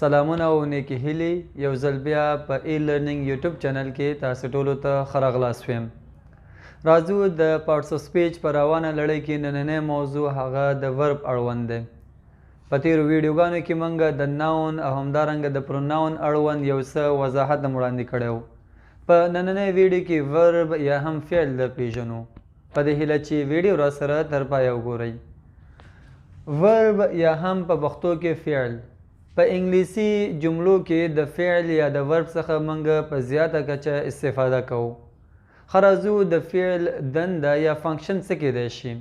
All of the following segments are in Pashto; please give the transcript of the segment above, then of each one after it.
سلامونه او نیکی هیلې یو ځل بیا په ای لرنینګ یوټیوب چینل کې تاسو ټولو ته ښه راغلاست ویم. راځو د پارټس آف سپیچ په روانه لړۍ کې نننی موضوع هغه د ورب اړوند دی. په تیرو ویډیوګانو کې موږ د ناون او همدارنګه د پروناون اړوند یو څه وضاحت وړاندې کړی و. په نننی ویډیو کې ورب یا هم فعل در پیژنو. په دې هیله چې ویډیو را سره تر پایه وګورئ. ورب یا هم په پښتو کې فعل. په انګلیسي جملو کې د فعل یا د ورب څخه موږ په زیاته کچه استفاده کوو. ښه راځو د فعل دنده یا فنکشن څه کیدی شي.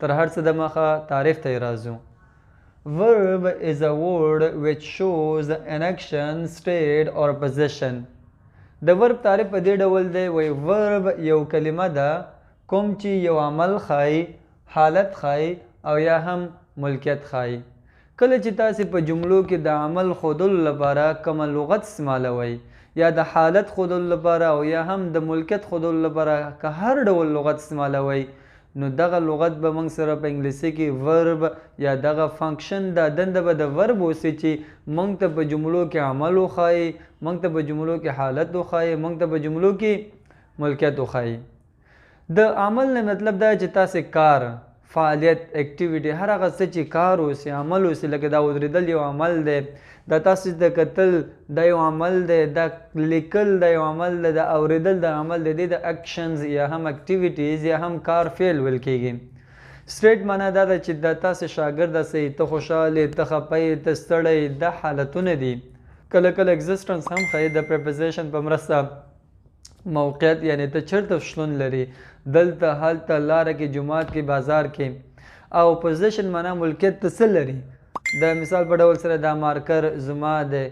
تر هر څه دمخه تعریف ته راځو. Verb is a word which shows an action, state or position. د ورب تعریف په دې ډول دی وایي ورب یو کلمه ده کوم چې یو عمل ښایي، حالت ښایي او یا هم ملکیت ښایي. کله چې تاسې په جملو کې د عمل ښودلو لپاره کومه لغت استعمالوئ یا د حالت ښودلو لپاره او یا هم د ملکیت ښودلو لپاره که هر ډول لغت استعمالوئ نو دغه لغت به موږ سره په انګلیسي کې ورب یا دغه فنکشن دا دنده به د ورب اوسي چې موږ ته په جملو کې عمل وښایي، موږ ته په جملو کې حالت وښایي، موږ ته په جملو کې ملکیت وښایي. د عمل نه مطلب دا چې تاسې کار، فعالیت، اکټیویټي، هر هغه څه چې کار اوسي، عمل اوسي، لکه دا ودرېدل یو عمل دی، دا تاسې د کتل دا یو عمل دی، دا لیکل دا یو عمل دی، دا اورېدل دا عمل دی، د اکشنز یا هم اکټیویټیز یا هم کار فعل ویل کېږي. سټیټ معنا دا ده چې دا تاسې شاګرد یاستئ، ته خوشحال یې، ته خفه یې، ته ستړی یې، دا حالتونه دي. کله کله اګزسټنس هم ښایي د پریپوزیشن په مرسته موقعیت یعنی ته چیرته شتون لري، دلته، هلته، لاره کې، جومات کې، بازار کې. او پوزیشن معنا ملکیت ته څه لري. د مثال په ډول سره دا مارکر زما دی،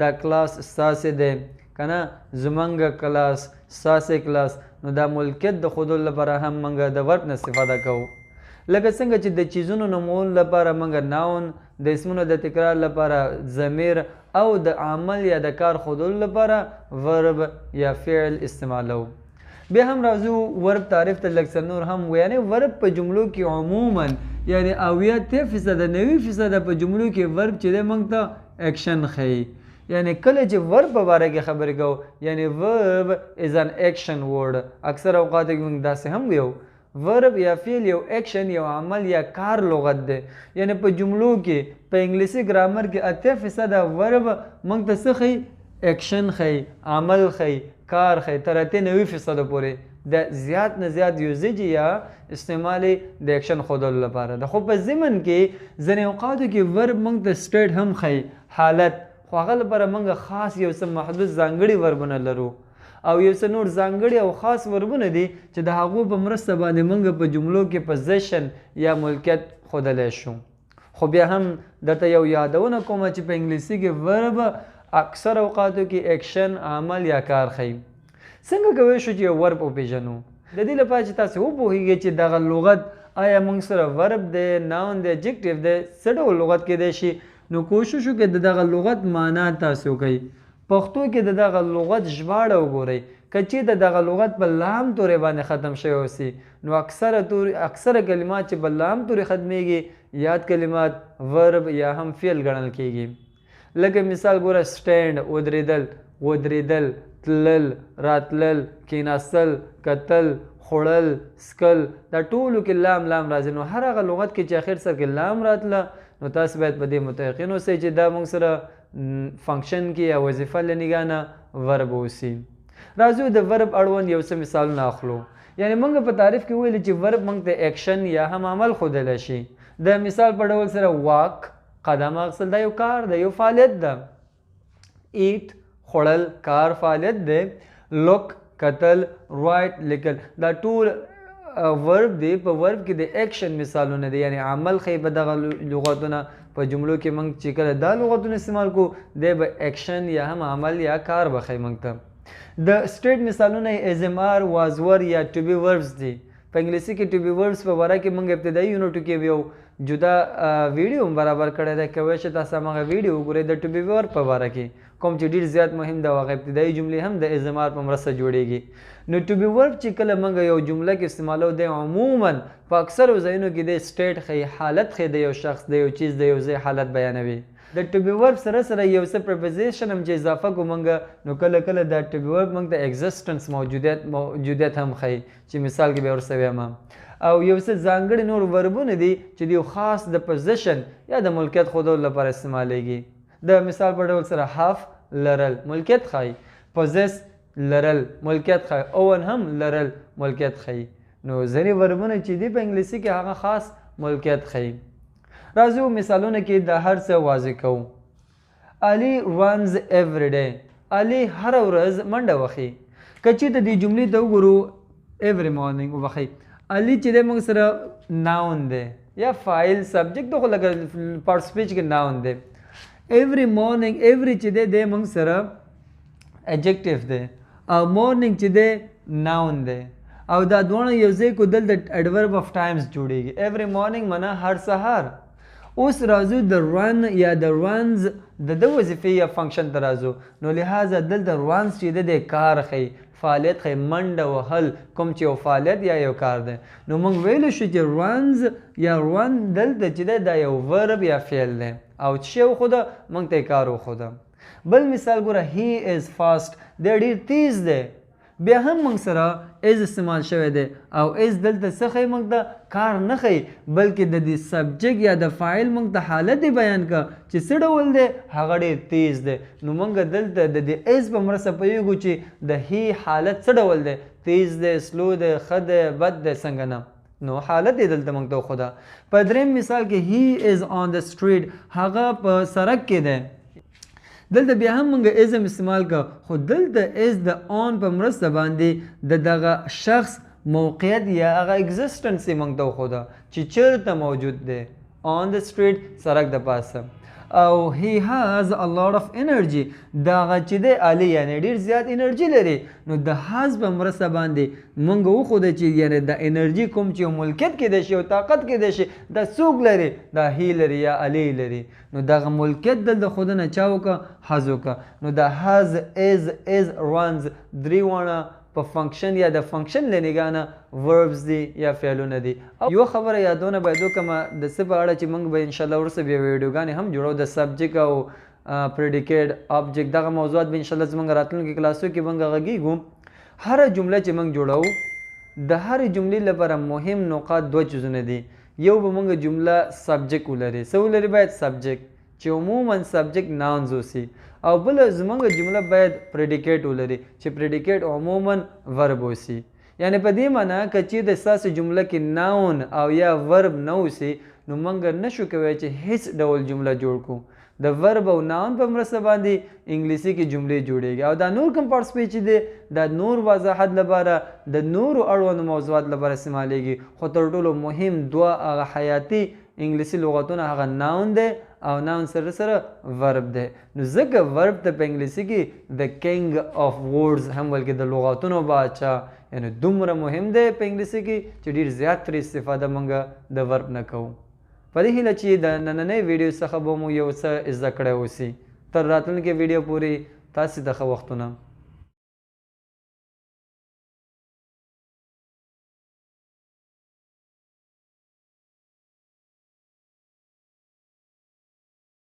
دا کلاس ستاسې دی که نه، زمونږ کلاس، ستاسې کلاس. نو دا ملکیت د ښودلو لپاره هم موږ د ورب نه استفاده کوو. لکه څنګه چې د چیزونو نومولو لپاره موږ ناون، د اسمونو د تکرار لپاره ضمیر او د عمل یا د کار ښودلو لپاره ورب یا فعل استعمالوو. بیا هم راځو ورب تعریف ته لږ څه نور هم یعنی ورب په جملو کې عموما یعنی 80% 90% په جملو کې ورب چې دی موږ ته اکشن ښیي. یعنی کله چې ورب په باره کې خبرې کوو یعنی ورب از ان اکشن ورډ. اکثر اوقاتو کې موږ داسې هم ویو ورب یا فعل یو اکشن، یو عمل یا کار لغت دی. یعنی په جملو کې په انګلیسي ګرامر کې 80% ورب موږ ته څه ښیي؟ اکشن ښیي، عمل ښیي، کار ښیي، تر 90% پورې د زیات نه زیات یوزیج یا استعمال د اکشن ښودلو لپاره ده. خو په ضمن کې ځینې اوقاتو کې ورب موږ ته سټیټ هم ښیي، حالت. خو هغه لپاره موږ خاص یو څه محدود ځانګړي وربونه لرو او یو څه نور ځانګړي او خاص وربونه دي چې د هغو په مرسته باندې موږ په جملو کې پوزیشن یا ملکیت ښودلی شو. خو بیا هم درته یو یادونه کومه چې په انګلیسي کې ورب اکثر اوقاتو کې اکشن، عمل یا کار ښیي. څنګه کولی شو چې یو ورب وپېژنو؟ د دې لپاره چې تاسې وپوهیږئ چې دغه لغت آیا موږ سره ورب دی، ناون دی، اجکټیو دی، څه ډول لغت کیدی شي. نو کوشش وکړئ د دغه لغت معنا تاسې وکئ. پښتو کې د دغه لغت ژباړه وګورئ. که چېرته دغه لغت په لام تورې باندې ختم شوی اوسي نو اکثره کلمات چې په لام تورې ختمیږي یاد کلمات ورب یا هم فعل ګڼل کیږي. لکه مثال ګوره سټینډ ودرېدل، ودرېدل، تلل، راتلل، کیناستل، کتل، خوړل، سکل، دا ټولو کې لام لام راځي. نو هر هغه لغت کې چې اخر سر کې لام راتله نو تاسو باید په دې متیقن اوسئ چې دا موږ سره فنکشن کې یا وظیفه له نګاه نه ورب اوسي. راځو د ورب اړوند یو څه مثالونه اخلو. یعنی موږ په تعریف کې ویلي چې ورب موږ ته اکشن یا هم عمل ښودلی شي. د مثال په ډول سره واک، قدم اخیستل، دا یو کار دی، یو فعالیت ده. ایټ، خوړل، کار، فعالیت دی. لوک، کتل، رایټ، لیکل، دا ټول ورب دی. په ورب کې د اکشن مثالونه دي یعنی عمل ښیي. په دغه لغتونه په جملو کې موږ چې کله دا لغتونه استعمال کوو دی به اکشن یا هم عمل یا کار به ښیي موږ ته. د سټیټ مثالونه ایزم آر، واز ور یا ټو بي وربس دي. په انګلیسي کې ټو بي وربس په باره کې موږ ابتدایي یونټو کې یو جدا ویډیو هم برابر کړی دی. کولی شئ تاسو هماغه ویډیو وګورئ د ټو بي ورب په باره کې کوم چې ډېر زیات مهم ده. هغه ابتدایي جملې هم د ایزم آر په مرسته جوړیږي. نو ټو بي ورب چې کله موږ یو جمله کې استعمالو دی عموما په اکثرو ځایونو کې د سټیټ ښیي، حالت ښیي، د یو شخص، د یو چیز، د یو ځای حالت بیانوي. د ټو بی ورب سره سره یو څه پریپوزیشن هم چې اضافه کوو موږ نو کله کله د ټو بی ورب موږ د ایگزسټنس موجودیت هم ښیي چې مثال کې به ورسره ویم او یو څه ځانګړي نور وربونه دي چې د یو خاص د پوزیشن یا د ملکیت ښودلو لپاره استعمالیږي د مثال په ډول سره هاف لرل ملکیت ښایي پوزیس لرل ملکیت ښایي اون هم لرل ملکیت ښایي نو ځینې وربونه چې دي په انګلیسي کې هغه خاص ملکیت ښایي راځو مثالونه کې د هر څه واضح کوو علي runs every day علي هره ورځ منډه وهي که چېرته دې جملې ته وګورو every morning وهي علي چې دی موږ سره ناون دی یا فایل سبجیکټ خو لکه پارټ سپیچ کې ناون دی every morning every چې دی دی موږ سره adjective دی او morning چې دی ناون دی او دا دواړه یو ځای کو دلته adverb of times جوړیږي every morning معنا هر سهار اوس راځو د run یا د runs د وظیفې یا فنکشن ته راځو نو لہذا دلته runs چې دی کار ښیي فعالیت ښیي منډه وهل کوم چې یو فعالیت یا یو کار دی نو موږ ویلی شو چې runs یا run دلته چې دی دا یو ورب یا فعل دی او چې شی وښوده موږ ته یې کار وښوده بل مثال ګوره he is fast دی ډېر تیز دی بیا هم موږ سره از استعمال شوی دی او از دلته څه ښیي موږ ته کار نه ښیي بلکې د دې سبجیکټ یا د فاعل موږ ته حالت بیان که چې څه ډول دی هغه ډېر تیز دی نو موږ دلته د دې از په مرسته پوهېږو چې د هی حالت څه ډول دی تیز دی سلو دی ښه دی بد دی څنګه نه نو حالت یې دلته موږ ته وښوده په درېیم مثال کې he is on the street هغه په سړک کې دی دلته بیا هم موږ ازم استعمال که خو دلته از د آن په مرسته باندې د دغه شخص موقعیت یا هغه اگزسټنس یې موږ ته وښوده چې چېرته موجود دی on the street سړک د پاسه او he has a lot of energy دا هغه چې دی علي یعنې ډېر زیات انرژي لري نو د has په مرسته باندې موږ وښوده چې یعنې د انرژي کوم چې یو ملکیت کېدی شي او طاقت کېدی شي دا څوک لري دا he لري یا علي لري نو دغه ملکیت دلته ښودنه چا وکړه has وکړه نو دا has is runs درې واړه په فنکشن یا د فنکشن له نګاه نه وربز دي یا فعلونه دي او یو خبره یادونه باید وکړم د څه په اړه چې موږ به انشاءالله وروسته بیا ویډیوګانې هم جوړو د سبجیکټ او پریډیکیټ آبجیکټ دغه موضوعات به انشاءالله زموږ راتلونکي کلاسو کې موږ غږیږو هره جمله چې موږ جوړو د هرې جملې لپاره مهم نقاط دوه چیزونه دي یو به موږ جمله سبجیکټ ولري څه ولري باید سبجیکټ چې عموما سبجیکټ ناونز اوسي او بل زموږ جمله باید پریډیکیټ ولري چې پریډیکیټ عموما ورب اوسي یعنی په دې معنا که چېرته ستاسو جمله کې ناون او یا ورب نه اوسي نو موږ نشو کولی چې هیڅ ډول جمله جوړ کړو د ورب او ناون په مرسته باندې انګلیسي کې جملې جوړېږي او دا نور کوم پارټ سپیچ دی دا نور وضاحت لپاره د نورو اړوندو موضوعات لپاره استعمالیږي خو تر ټولو مهم دوه هغه حیاتي انګلیسي لغتونه هغه ناون دی او ناون سره سره ورب دی نو ځکه ورب ته په انګلیسي کې د کنګ اف ورډز هم ویل کېږي د لغتونو بادشاه یعنی دومره مهم دی په انګلیسي کې چې ډېر زیات ترې استفاده موږ د ورب نه کوو په دې هیله چې د نننۍ ویډیو څخه به مو یو څه زده کړی اوسي تر راتلونکې ویډیو پورې تاسې ته ښه وختونه